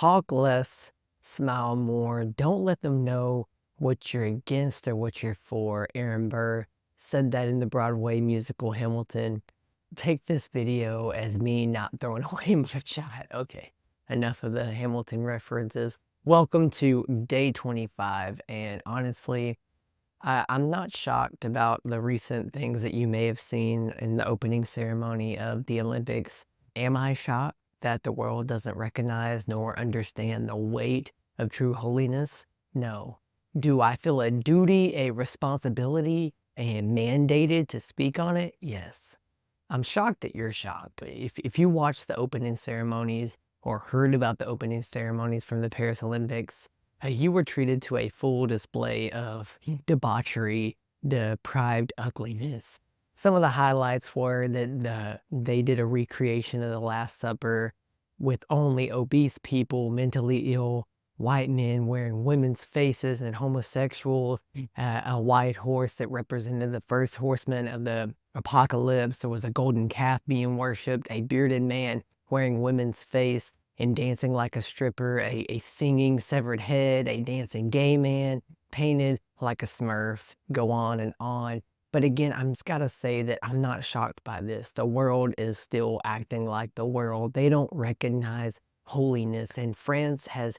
Talk less, smile more. Don't let them know what you're against or what you're for. Aaron Burr said that in the Broadway musical Hamilton. Take this video as me not throwing away my shot. Okay, enough of the Hamilton references. Welcome to day 25, and honestly, I'm not shocked about the recent things that you may have seen in the opening ceremony of the Olympics. Am I shocked that the world doesn't recognize nor understand the weight of true holiness? No. Do I feel a duty, a responsibility, and mandated to speak on it? Yes. I'm shocked that you're shocked. If you watched the opening ceremonies or heard about the opening ceremonies from the Paris Olympics, you were treated to a full display of debauchery, deprived ugliness. Some of the highlights were that they did a recreation of the Last Supper with only obese people, mentally ill, white men wearing women's faces, and homosexuals, a white horse that represented the first horseman of the apocalypse. There was a golden calf being worshipped, a bearded man wearing women's face and dancing like a stripper, a singing severed head, a dancing gay man painted like a smurf, go on and on. But again, I'm just gotta say that I'm not shocked by this. The world is still acting like the world. They don't recognize holiness, and France has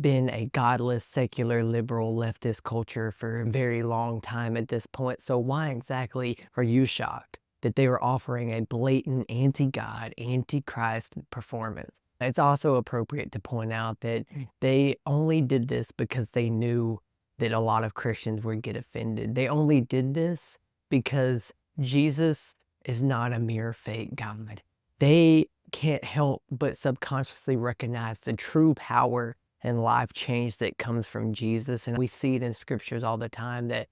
been a godless, secular, liberal, leftist culture for a very long time at this point. So why exactly are you shocked that they were offering a blatant anti-God, anti-Christ performance? It's also appropriate to point out that they only did this because they knew that a lot of Christians would get offended. They only did this because Jesus is not a mere fake God. They can't help but subconsciously recognize the true power and life change that comes from Jesus. And we see it in scriptures all the time that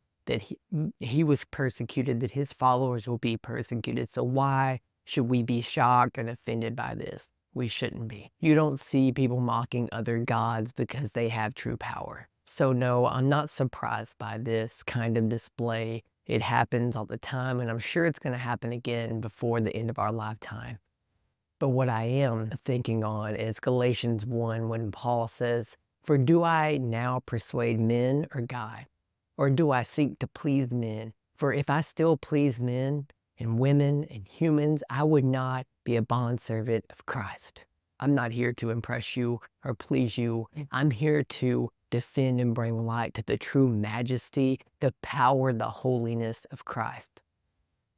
he was persecuted, that his followers will be persecuted. So why should we be shocked and offended by this? We shouldn't be. You don't see people mocking other gods because they have true power. So no, I'm not surprised by this kind of display. It happens all the time, and I'm sure it's going to happen again before the end of our lifetime. But what I am thinking on is Galatians 1 when Paul says, "For do I now persuade men or God? Or do I seek to please men? For if I still please men and women and humans, I would not be a bondservant of Christ." I'm not here to impress you or please you. I'm here to defend and bring light to the true majesty, the power, the holiness of Christ.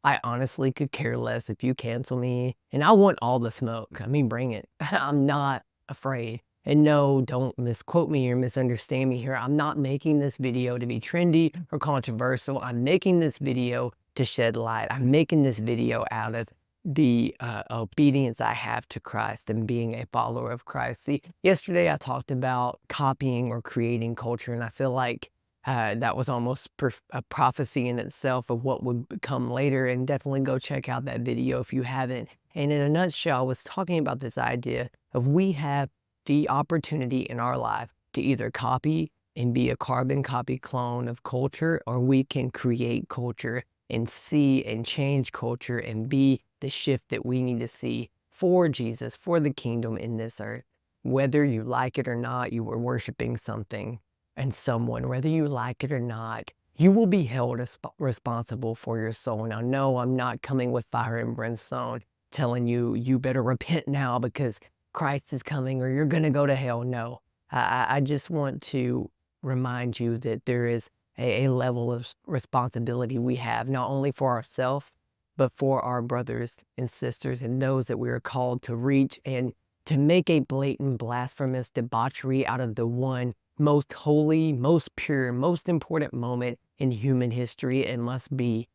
I honestly could care less if you cancel me, and I want all the smoke. I mean, bring it. I'm not afraid. And no, don't misquote me or misunderstand me here. I'm not making this video to be trendy or controversial. I'm making this video to shed light. I'm making this video out of the obedience I have to Christ and being a follower of Christ. See, yesterday I talked about copying or creating culture, and I feel like that was almost a prophecy in itself of what would come later, and definitely go check out that video if you haven't. And in a nutshell, I was talking about this idea of we have the opportunity in our life to either copy and be a carbon copy clone of culture, or we can create culture and see and change culture and be the shift that we need to see for Jesus, for the kingdom in this earth. Whether you like it or not, you were worshiping something and someone, whether you like it or not, you will be held responsible for your soul. Now, no, I'm not coming with fire and brimstone telling you, you better repent now because Christ is coming or you're going to go to hell. No, I just want to remind you that there is a level of responsibility we have, not only for ourselves, but for our brothers and sisters and those that we are called to reach, and to make a blatant, blasphemous debauchery out of the one most holy, most pure, most important moment in human history. It must be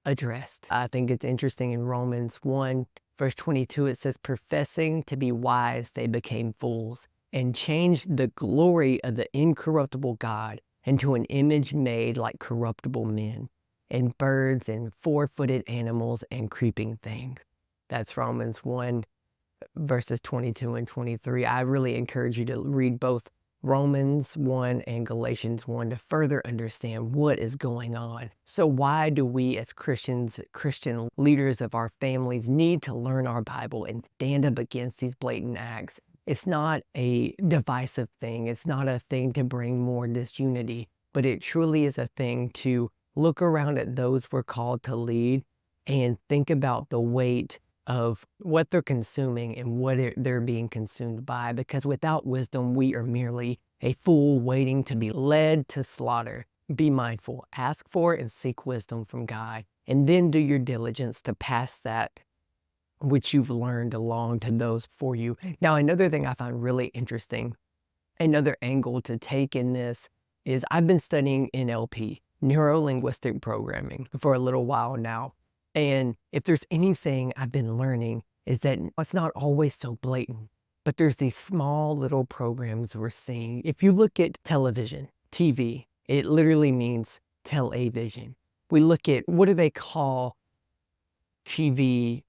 addressed. I think it's interesting in Romans 1, verse 22, it says, "Professing to be wise, they became fools, and changed the glory of the incorruptible God into an image made like corruptible men, and birds, and four-footed animals, and creeping things." That's Romans 1, verses 22 and 23. I really encourage you to read both Romans 1 and Galatians 1 to further understand what is going on. So why do we as Christians, Christian leaders of our families, need to learn our Bible and stand up against these blatant acts It's not a divisive thing. It's not a thing to bring more disunity, but it truly is a thing to look around at those we're called to lead and think about the weight of what they're consuming and what they're being consumed by. Because without wisdom, we are merely a fool waiting to be led to slaughter. Be mindful, ask for and seek wisdom from God, and then do your diligence to pass that which you've learned along to those for you. Now, another thing I find really interesting, another angle to take in this is I've been studying NLP, neuro-linguistic programming, for a little while now. And if there's anything I've been learning is that it's not always so blatant, but there's these small little programs we're seeing. If you look at television, TV, it literally means tele-vision. We look at, what do they call TV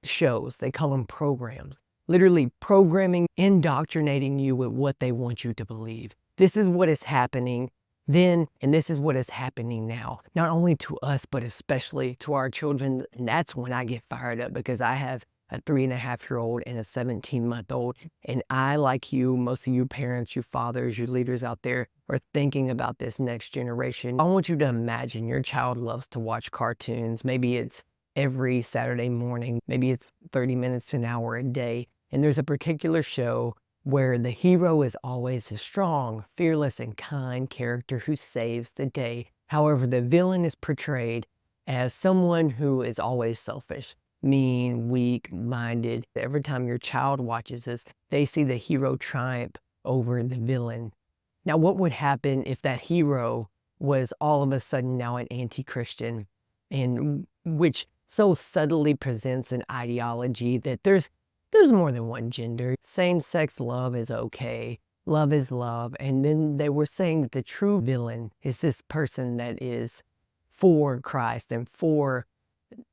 shows? They call them programs. Literally programming, indoctrinating you with what they want you to believe. This is what is happening then, and this is what is happening now. Not only to us, but especially to our children. And that's when I get fired up, because I have a 3.5-year-old and a 17-month-old. And I, like you, most of you parents, you fathers, you leaders out there, are thinking about this next generation. I want you to imagine your child loves to watch cartoons. Maybe it's every Saturday morning, maybe it's 30 minutes to an hour a day. And there's a particular show where the hero is always a strong, fearless, and kind character who saves the day. However, the villain is portrayed as someone who is always selfish, mean, weak-minded. Every time your child watches this, they see the hero triumph over the villain. Now, what would happen if that hero was all of a sudden now an anti-Christian, and which so subtly presents an ideology that there's more than one gender. Same-sex love is okay. Love is love. And then they were saying that the true villain is this person that is for Christ and for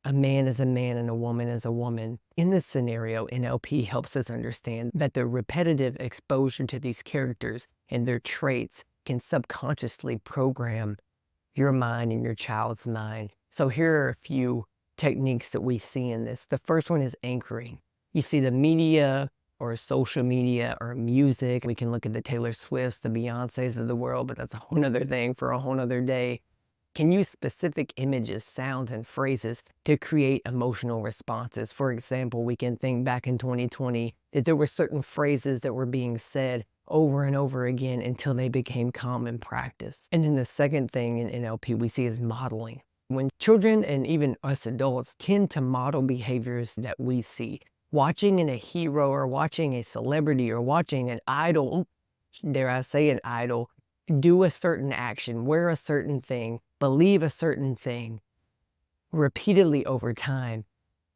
a man as a man and a woman as a woman. In this scenario, NLP helps us understand that the repetitive exposure to these characters and their traits can subconsciously program your mind and your child's mind. So here are a few techniques that we see in this. The first one is anchoring. You see the media or social media or music. We can look at the Taylor Swifts, the Beyoncés of the world, but that's a whole nother thing for a whole nother day. Can use specific images, sounds, and phrases to create emotional responses. For example, we can think back in 2020 that there were certain phrases that were being said over and over again until they became common practice. And then the second thing in NLP we see is modeling. When children and even us adults tend to model behaviors that we see, watching in a hero or watching a celebrity or watching an idol, dare I say an idol, do a certain action, wear a certain thing, believe a certain thing, repeatedly over time,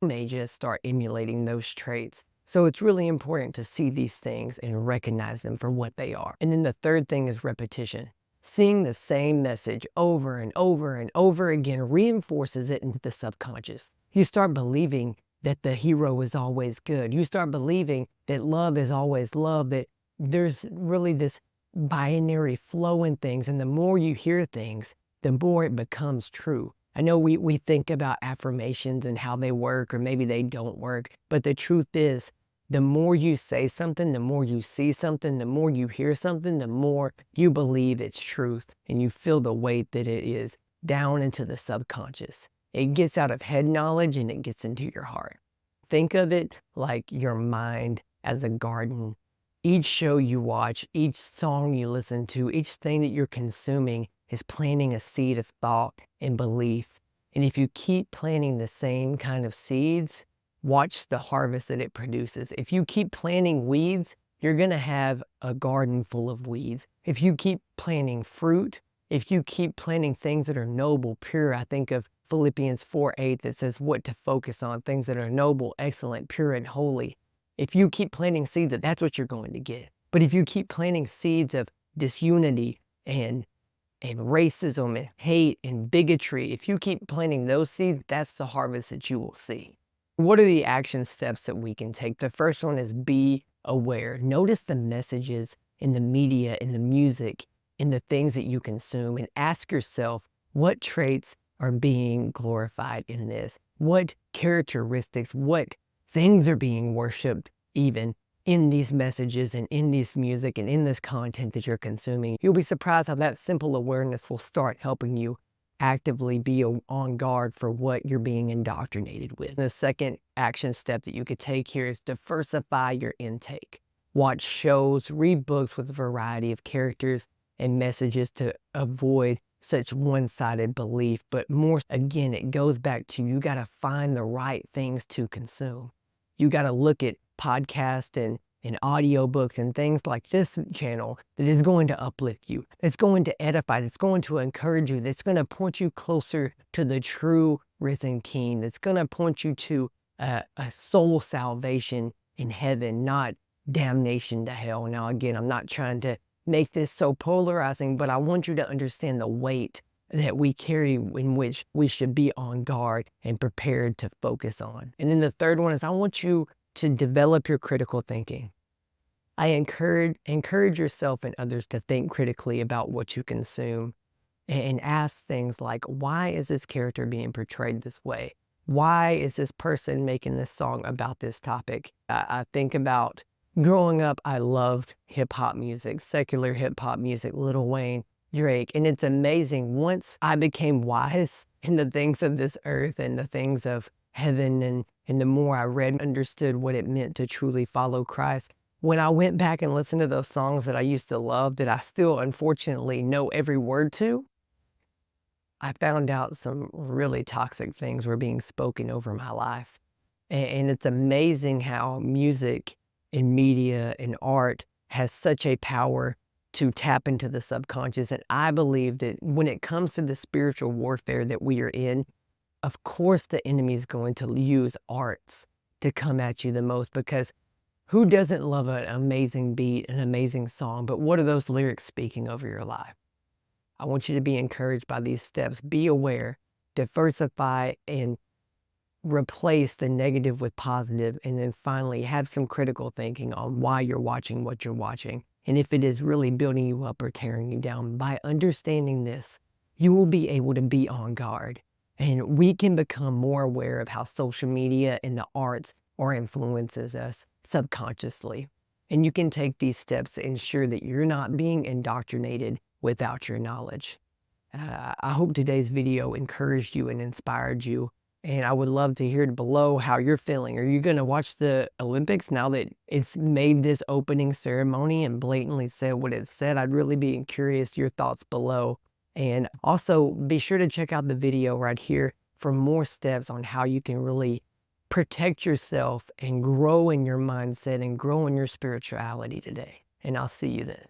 may just start emulating those traits. So it's really important to see these things and recognize them for what they are. And then the third thing is repetition. Seeing the same message over and over and over again reinforces it into the subconscious. You start believing that the hero is always good. You start believing that love is always love, that there's really this binary flow in things. And the more you hear things, the more it becomes true. I know we think about affirmations and how they work, or maybe they don't work, but the truth is, the more you say something, the more you see something, the more you hear something, the more you believe it's truth, and you feel the weight that it is down into the subconscious. It gets out of head knowledge and it gets into your heart. Think of it like your mind as a garden. Each show you watch, each song you listen to, each thing that you're consuming is planting a seed of thought and belief. And if you keep planting the same kind of seeds, watch the harvest that it produces. If you keep planting weeds, you're going to have a garden full of weeds. If you keep planting fruit, if you keep planting things that are noble, pure, I think of Philippians 4:8 that says what to focus on, things that are noble, excellent, pure, and holy. If you keep planting seeds, that's what you're going to get. But if you keep planting seeds of disunity and racism and hate and bigotry, if you keep planting those seeds, that's the harvest that you will see. What are the action steps that we can take? The first one is be aware. Notice the messages in the media, in the music, in the things that you consume, and ask yourself, what traits are being glorified in this? What characteristics, what things are being worshiped even in these messages and in this music and in this content that you're consuming. You'll be surprised how that simple awareness will start helping you actively be on guard for what you're being indoctrinated with. The second action step that you could take here is diversify your intake. Watch shows, read books with a variety of characters and messages to avoid such one-sided belief. But more, again, it goes back to you got to find the right things to consume. You got to look at podcasts and audiobooks and things like this channel that is going to uplift you, that's going to edify, that's going to encourage you, that's going to point you closer to the true risen King, that's going to point you to a soul salvation in heaven, not damnation to hell. Now, again, I'm not trying to make this so polarizing, but I want you to understand the weight that we carry in which we should be on guard and prepared to focus on. And then the third one is I want you to develop your critical thinking. I encourage yourself and others to think critically about what you consume and ask things like, why is this character being portrayed this way? Why is this person making this song about this topic? I think about growing up, I loved hip hop music, secular hip hop music, Lil Wayne, Drake. And it's amazing, once I became wise in the things of this earth and the things of heaven, and the more I read and understood what it meant to truly follow Christ, when I went back and listened to those songs that I used to love, that I still unfortunately know every word to, I found out some really toxic things were being spoken over my life. And it's amazing how music and media and art has such a power to tap into the subconscious. And I believe that when it comes to the spiritual warfare that we are in, of course the enemy is going to use arts to come at you the most, because who doesn't love an amazing beat, an amazing song? But what are those lyrics speaking over your life? I want you to be encouraged by these steps. Be aware, diversify, and replace the negative with positive, and then finally have some critical thinking on why you're watching what you're watching, and if it is really building you up or tearing you down. By understanding this, you will be able to be on guard, and we can become more aware of how social media and the arts or influences us subconsciously. And you can take these steps to ensure that you're not being indoctrinated without your knowledge. I hope today's video encouraged you and inspired you. And I would love to hear below how you're feeling. Are you going to watch the Olympics now that it's made this opening ceremony and blatantly said what it said? I'd really be curious your thoughts below. And also be sure to check out the video right here for more steps on how you can really protect yourself and grow in your mindset and grow in your spirituality today. And I'll see you then.